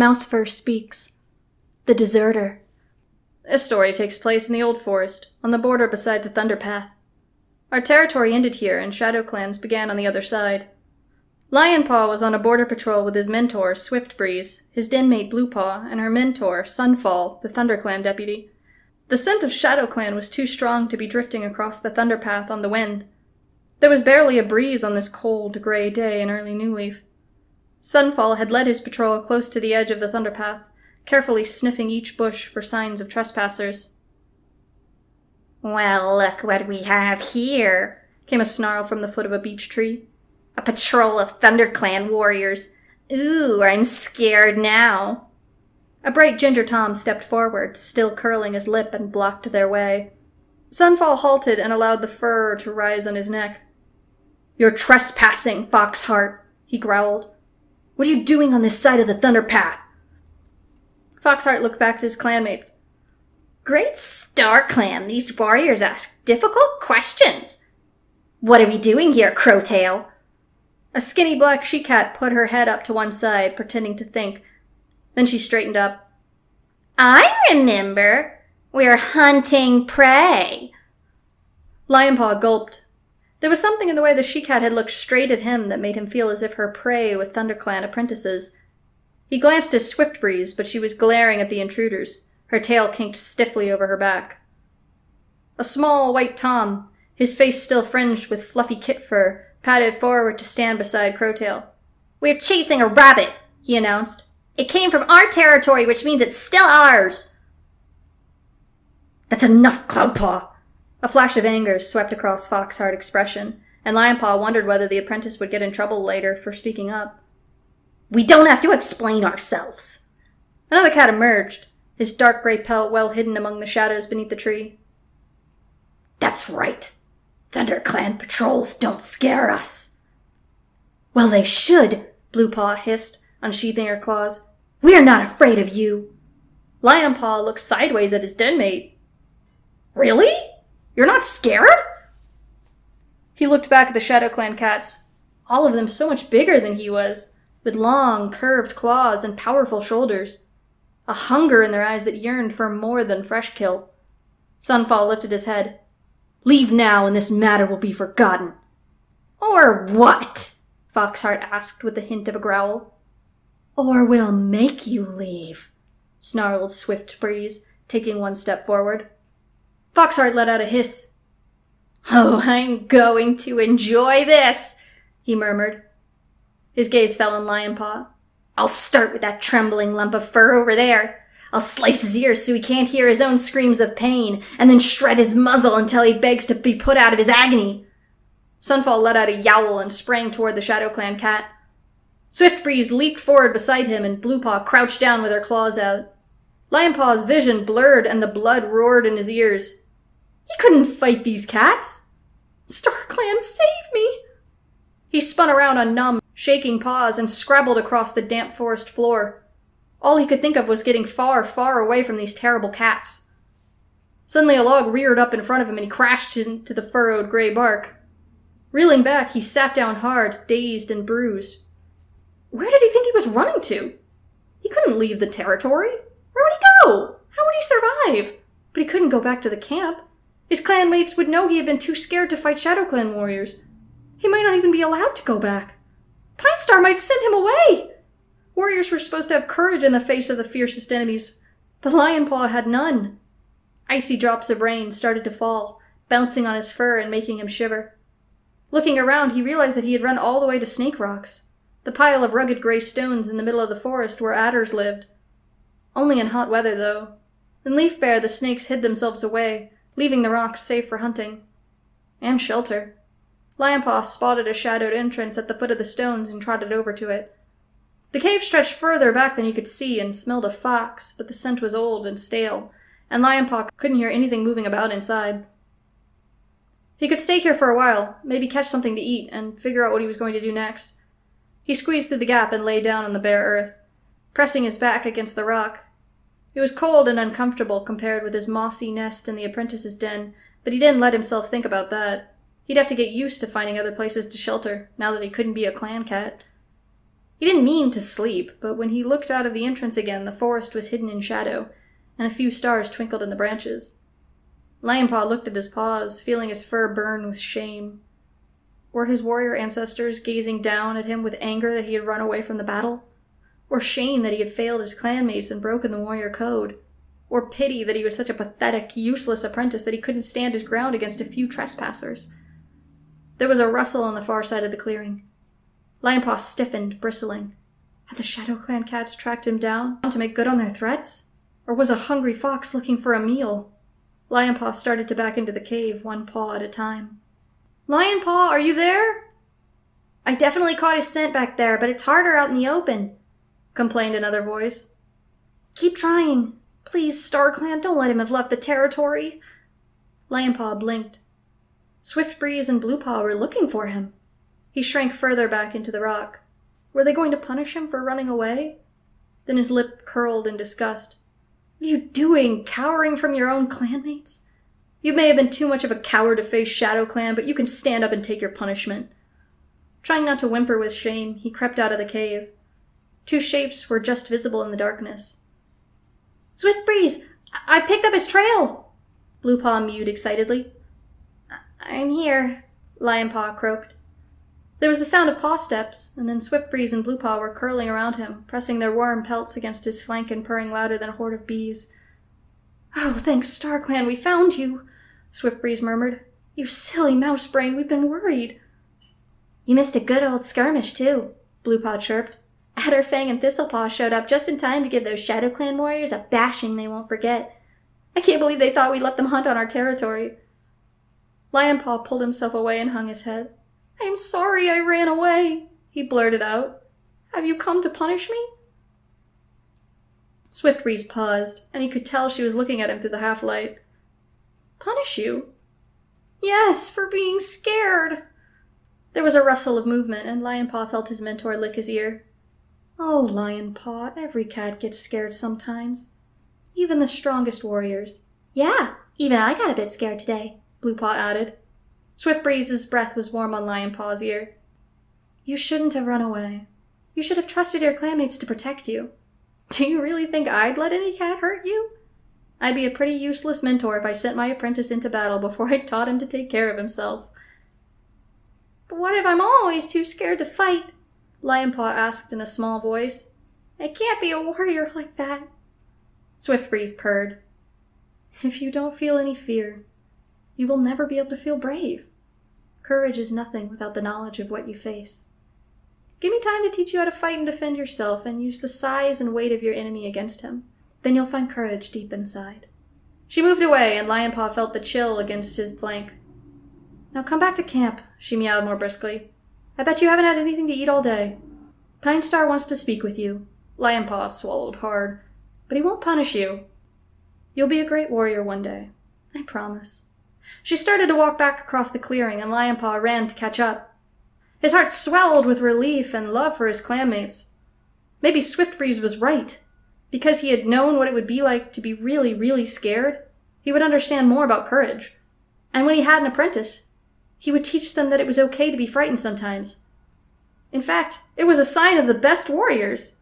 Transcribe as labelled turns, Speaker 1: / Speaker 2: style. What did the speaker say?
Speaker 1: Mousefur Speaks. The Deserter.
Speaker 2: This story takes place in the Old Forest, on the border beside the Thunder Path. Our territory ended here, and shadow clans began on the other side. Lionpaw was on a border patrol with his mentor, Swiftbreeze, his denmate Bluepaw, and her mentor, Sunfall, the Thunder Clan deputy. The scent of Shadow Clan was too strong to be drifting across the Thunder Path on the wind. There was barely a breeze on this cold, gray day in early New Leaf. Sunfall had led his patrol close to the edge of the Thunder Path, carefully sniffing each bush for signs of trespassers.
Speaker 3: "Well, look what we have here," came a snarl from the foot of a beech tree. "A patrol of ThunderClan warriors. Ooh, I'm scared now."
Speaker 2: A bright Ginger Tom stepped forward, still curling his lip, and blocked their way. Sunfall halted and allowed the fur to rise on his neck. "You're trespassing, Foxheart," he growled. "What are you doing on this side of the Thunder Path?" Foxheart looked back at his clanmates.
Speaker 3: "Great Star Clan, these warriors ask difficult questions. What are we doing here, Crowtail?"
Speaker 2: A skinny black she-cat put her head up to one side, pretending to think. Then she straightened up.
Speaker 3: "I remember. We're hunting prey."
Speaker 2: Lionpaw gulped. There was something in the way the she-cat had looked straight at him that made him feel as if her prey were ThunderClan apprentices. He glanced at Swiftbreeze, but she was glaring at the intruders, her tail kinked stiffly over her back. A small white Tom, his face still fringed with fluffy kit fur, padded forward to stand beside Crowtail.
Speaker 3: "We're chasing a rabbit," he announced. "It came from our territory, which means it's still ours."
Speaker 2: "That's enough, Cloudpaw!" A flash of anger swept across Foxheart's expression, and Lionpaw wondered whether the apprentice would get in trouble later for speaking up.
Speaker 3: "We don't have to explain ourselves."
Speaker 2: Another cat emerged, his dark gray pelt well hidden among the shadows beneath the tree.
Speaker 3: "That's right. ThunderClan patrols don't scare us."
Speaker 2: "Well, they should," Bluepaw hissed, unsheathing her claws.
Speaker 3: "We're not afraid of you."
Speaker 2: Lionpaw looked sideways at his denmate.
Speaker 3: "Really? You're not scared?"
Speaker 2: He looked back at the Shadow Clan cats, all of them so much bigger than he was, with long, curved claws and powerful shoulders. A hunger in their eyes that yearned for more than fresh kill. Sunfall lifted his head. "Leave now, and this matter will be forgotten."
Speaker 3: "Or what?"
Speaker 2: Foxheart asked with the hint of a growl.
Speaker 3: "Or we'll make you leave,"
Speaker 2: snarled Swiftbreeze, taking one step forward. Foxheart let out a hiss.
Speaker 3: "Oh, I'm going to enjoy this," he murmured.
Speaker 2: His gaze fell on Lionpaw.
Speaker 3: "I'll start with that trembling lump of fur over there. I'll slice his ears so he can't hear his own screams of pain, and then shred his muzzle until he begs to be put out of his agony."
Speaker 2: Sunfall let out a yowl and sprang toward the Shadow Clan cat. Swiftbreeze leaped forward beside him, and Bluepaw crouched down with her claws out. Lionpaw's vision blurred, and the blood roared in his ears. He couldn't fight these cats! "StarClan, save me!" He spun around on numb, shaking paws and scrabbled across the damp forest floor. All he could think of was getting far, far away from these terrible cats. Suddenly a log reared up in front of him and he crashed into the furrowed gray bark. Reeling back, he sat down hard, dazed and bruised. Where did he think he was running to? He couldn't leave the territory. Where would he go? How would he survive? But he couldn't go back to the camp. His clanmates would know he had been too scared to fight Shadow Clan warriors. He might not even be allowed to go back. Pine Star might send him away! Warriors were supposed to have courage in the face of the fiercest enemies, but Lionpaw had none. Icy drops of rain started to fall, bouncing on his fur and making him shiver. Looking around, he realized that he had run all the way to Snake Rocks, the pile of rugged gray stones in the middle of the forest where adders lived. Only in hot weather, though. In Leaf Bare, the snakes hid themselves away, leaving the rocks safe for hunting. And shelter. Lionpaw spotted a shadowed entrance at the foot of the stones and trotted over to it. The cave stretched further back than he could see and smelled of fox, but the scent was old and stale, and Lionpaw couldn't hear anything moving about inside. He could stay here for a while, maybe catch something to eat, and figure out what he was going to do next. He squeezed through the gap and lay down on the bare earth, pressing his back against the rock. It was cold and uncomfortable compared with his mossy nest in the apprentice's den, but he didn't let himself think about that. He'd have to get used to finding other places to shelter, now that he couldn't be a clan cat. He didn't mean to sleep, but when he looked out of the entrance again, the forest was hidden in shadow, and a few stars twinkled in the branches. Lionpaw looked at his paws, feeling his fur burn with shame. Were his warrior ancestors gazing down at him with anger that he had run away from the battle? Or shame that he had failed his clanmates and broken the warrior code? Or pity that he was such a pathetic, useless apprentice that he couldn't stand his ground against a few trespassers? There was a rustle on the far side of the clearing. Lionpaw stiffened, bristling. Had the Shadow Clan cats tracked him down to make good on their threats? Or was a hungry fox looking for a meal? Lionpaw started to back into the cave, one paw at a time. Lionpaw, are you there?
Speaker 3: I definitely caught his scent back there, but it's harder out in the open, complained another voice. Keep trying. Please, Star Clan, don't let him have left the territory. Lionpaw blinked. Swiftbreeze and Bluepaw were looking for him. He shrank further back into the rock. Were they going to punish him for running away? Then his lip curled in disgust. What are you doing, cowering from your own clanmates? You may have been too much of a coward to face Shadow Clan, but you can stand up and take your punishment. Trying not to whimper with shame, he crept out of the cave. Two shapes were just visible in the darkness. Swiftbreeze! I picked up his trail! Bluepaw mewed excitedly. I'm here, Lionpaw croaked. There was the sound of paw steps, and then Swiftbreeze and Bluepaw were curling around him, pressing their warm pelts against his flank and purring louder than a horde of bees. Oh, thanks, Star Clan, we found you, Swiftbreeze murmured. You silly mouse brain, we've been worried. You missed a good old skirmish, too, Bluepaw chirped. Adderfang and Thistlepaw showed up just in time to give those Shadow Clan warriors a bashing they won't forget. I can't believe they thought we'd let them hunt on our territory. Lionpaw pulled himself away and hung his head. I'm sorry I ran away, he blurted out. Have you come to punish me? Swiftbreeze paused, and he could tell she was looking at him through the half-light. Punish you? Yes, for being scared. There was a rustle of movement, and Lionpaw felt his mentor lick his ear. Oh, Lionpaw, every cat gets scared sometimes. Even the strongest warriors. Yeah, even I got a bit scared today, Bluepaw added. Swiftbreeze's breath was warm on Lionpaw's ear. You shouldn't have run away. You should have trusted your clanmates to protect you. Do you really think I'd let any cat hurt you? I'd be a pretty useless mentor if I sent my apprentice into battle before I taught him to take care of himself. But what if I'm always too scared to fight? Lionpaw asked in a small voice. I can't be a warrior like that. Swiftbreeze purred. If you don't feel any fear, you will never be able to feel brave. Courage is nothing without the knowledge of what you face. Give me time to teach you how to fight and defend yourself, and use the size and weight of your enemy against him. Then you'll find courage deep inside. She moved away, and Lionpaw felt the chill against his flank. Now come back to camp, she meowed more briskly. I bet you haven't had anything to eat all day. Pine Star wants to speak with you. Lionpaw swallowed hard. But he won't punish you. You'll be a great warrior one day. I promise. She started to walk back across the clearing, and Lionpaw ran to catch up. His heart swelled with relief and love for his clanmates. Maybe Swiftbreeze was right. Because he had known what it would be like to be really, really scared, he would understand more about courage. And when he had an apprentice, he would teach them that it was okay to be frightened sometimes. In fact, it was a sign of the best warriors.